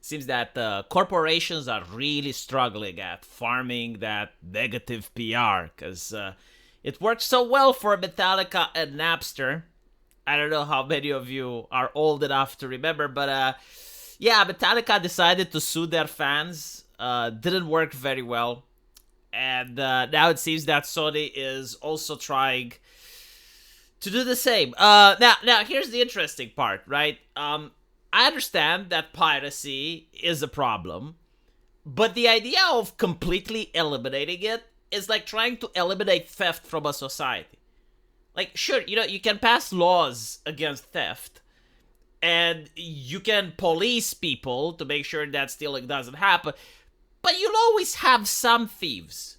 seems that corporations are really struggling at farming that negative PR because it worked so well for Metallica and Napster. I don't know how many of you are old enough to remember, but yeah, Metallica decided to sue their fans. Didn't work very well. And now it seems that Sony is also trying to do the same. Now here's the interesting part, right? I understand that piracy is a problem, but the idea of completely eliminating it is like trying to eliminate theft from a society. Like, sure, you can pass laws against theft, and you can police people to make sure that stealing doesn't happen, but you'll always have some thieves.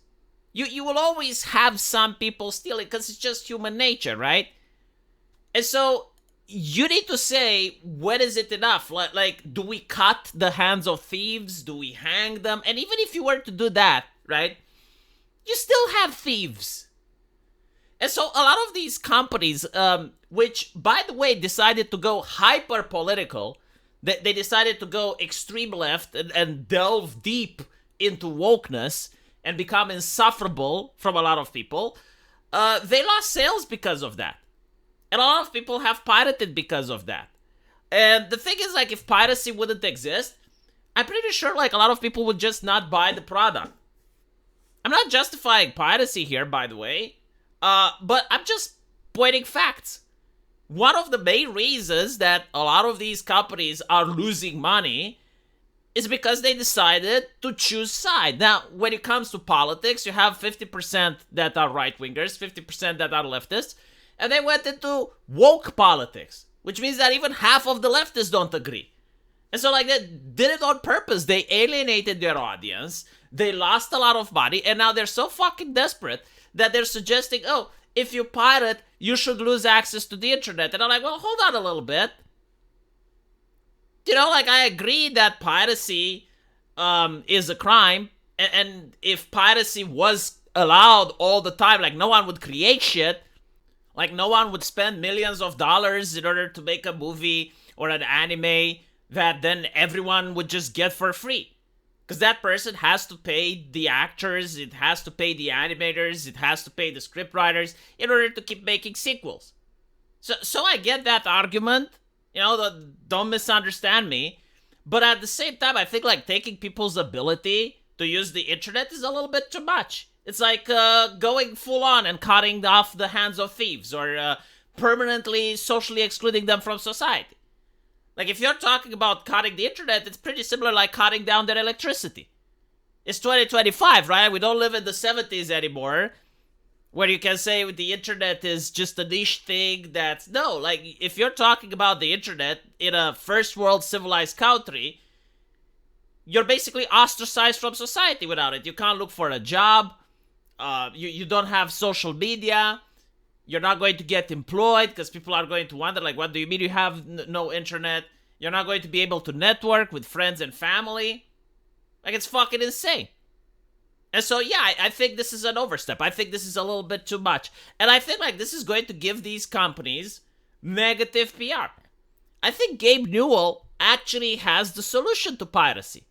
You will always have some people stealing because it's just human nature, right? And so you need to say, when is it enough? Like, do we cut the hands of thieves? Do we hang them? And even if you were to do that, right, you still have thieves. And so a lot of these companies, which, by the way, decided to go hyper political, they decided to go extreme left and delve deep into wokeness and become insufferable from a lot of people, they lost sales because of that. And a lot of people have pirated because of that. And the thing is, like, if piracy wouldn't exist, I'm pretty sure, like, a lot of people would just not buy the product. I'm not justifying piracy here, by the way, but I'm just pointing facts. One of the main reasons that a lot of these companies are losing money is because they decided to choose side. Now, when it comes to politics, you have 50% that are right-wingers, 50% that are leftists, and they went into woke politics, which means that even half of the leftists don't agree. And so, like, they did it on purpose. They alienated their audience, they lost a lot of money, and now they're so fucking desperate that they're suggesting, oh, if you pirate, you should lose access to the internet. And I'm like, well, hold on a little bit. Like, I agree that piracy is a crime, and if piracy was allowed all the time, like, no one would create shit. Like, no one would spend millions of dollars in order to make a movie or an anime that then everyone would just get for free. Because that person has to pay the actors, it has to pay the animators, it has to pay the scriptwriters in order to keep making sequels. So I get that argument. Don't misunderstand me. But at the same time, I think, like, taking people's ability to use the internet is a little bit too much. It's like going full on and cutting off the hands of thieves or permanently socially excluding them from society. Like, if you're talking about cutting the internet, it's pretty similar like cutting down their electricity. It's 2025, right? We don't live in the 70s anymore, where you can say the internet is just a niche thing that's... No, like, if you're talking about the internet in a first world civilized country, you're basically ostracized from society without it. You can't look for a job. You don't have social media. You're not going to get employed because people are going to wonder, like, what do you mean you have no internet? You're not going to be able to network with friends and family. Like, it's fucking insane. And so, yeah, I think this is an overstep. I think this is a little bit too much. And I think, like, this is going to give these companies negative PR. I think Gabe Newell actually has the solution to piracy.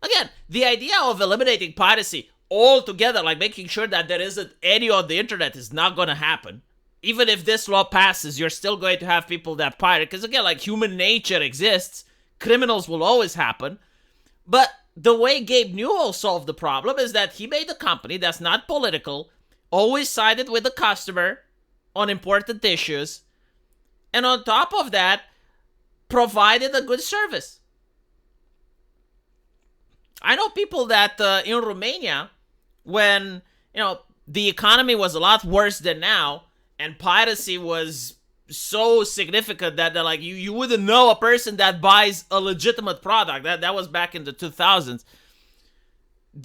Again, the idea of eliminating piracy altogether, like making sure that there isn't any on the internet, is not going to happen. Even if this law passes, you're still going to have people that pirate. Because again, like, human nature exists. Criminals will always happen. But the way Gabe Newell solved the problem is that he made a company that's not political, always sided with the customer on important issues, and on top of that, provided a good service. I know people that in Romania, when, the economy was a lot worse than now, and piracy was so significant that like you wouldn't know a person that buys a legitimate product. That was back in the 2000s.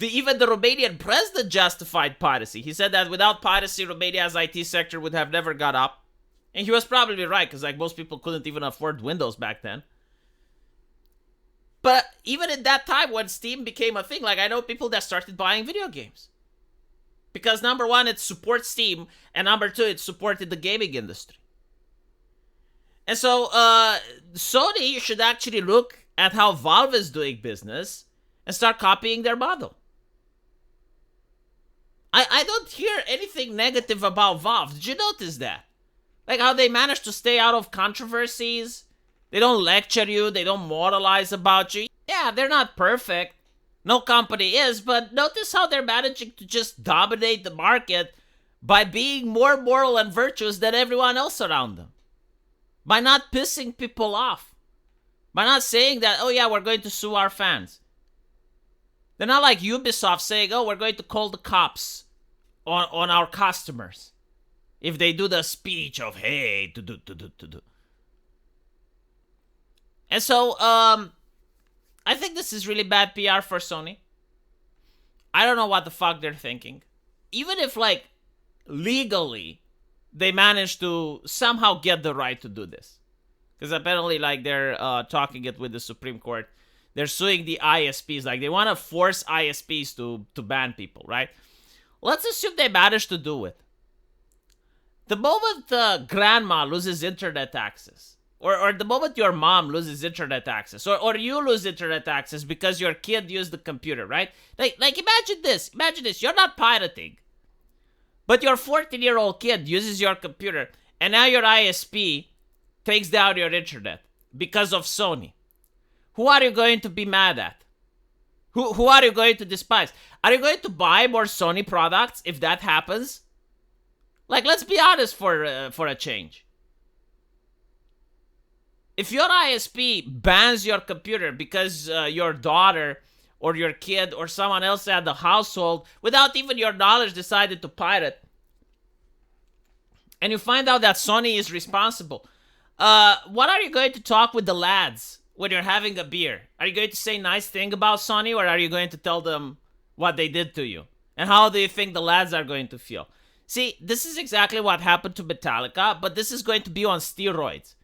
Even the Romanian president justified piracy. He said that without piracy, Romania's IT sector would have never got up. And he was probably right, because like most people couldn't even afford Windows back then. But even at that time, when Steam became a thing, like I know people that started buying video games. Because number one, it supports Steam, and number two, it supported the gaming industry. And so, Sony should actually look at how Valve is doing business and start copying their model. I don't hear anything negative about Valve. Did you notice that? Like how they manage to stay out of controversies. They don't lecture you. They don't moralize about you. Yeah, they're not perfect. No company is, but notice how they're managing to just dominate the market by being more moral and virtuous than everyone else around them. By not pissing people off. By not saying that, oh yeah, we're going to sue our fans. They're not like Ubisoft saying, oh, we're going to call the cops on our customers if they do the speech of, hey, to do. And so, I think this is really bad PR for Sony. I don't know what the fuck they're thinking. Even if, like, legally, they manage to somehow get the right to do this. Because apparently, like, they're talking it with the Supreme Court. They're suing the ISPs. Like, they want to force ISPs to ban people, right? Let's assume they manage to do it. The moment grandma loses internet access, or the moment your mom loses internet access, or you lose internet access because your kid used the computer, right? Like imagine this. Imagine this. You're not pirating. But your 14-year-old kid uses your computer, and now your ISP takes down your internet because of Sony. Who are you going to be mad at? Who are you going to despise? Are you going to buy more Sony products if that happens? Like, let's be honest for a change. If your ISP bans your computer because your daughter or your kid or someone else at the household, without even your knowledge, decided to pirate, and you find out that Sony is responsible, what are you going to talk with the lads when you're having a beer? Are you going to say nice thing about Sony, or are you going to tell them what they did to you? And how do you think the lads are going to feel? See, this is exactly what happened to Metallica, but this is going to be on steroids.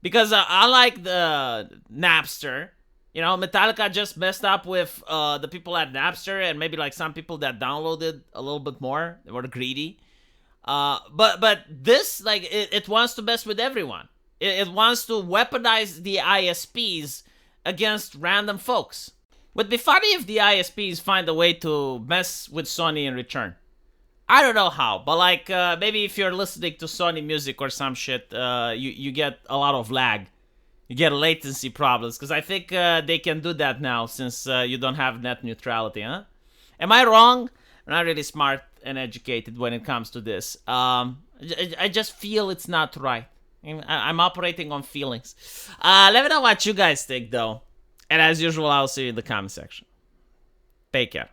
Because unlike the Napster, you know, Metallica just messed up with the people at Napster and maybe like some people that downloaded a little bit more. They were greedy. But this, like, it wants to mess with everyone. It wants to weaponize the ISPs against random folks. Would be funny if the ISPs find a way to mess with Sony in return. I don't know how, but like maybe if you're listening to Sony music or some shit, you get a lot of lag. You get latency problems, because I think they can do that now since you don't have net neutrality, huh? Am I wrong? I'm not really smart and educated when it comes to this. I just feel it's not right. I'm operating on feelings. Let me know what you guys think, though. And as usual, I'll see you in the comment section. Take care.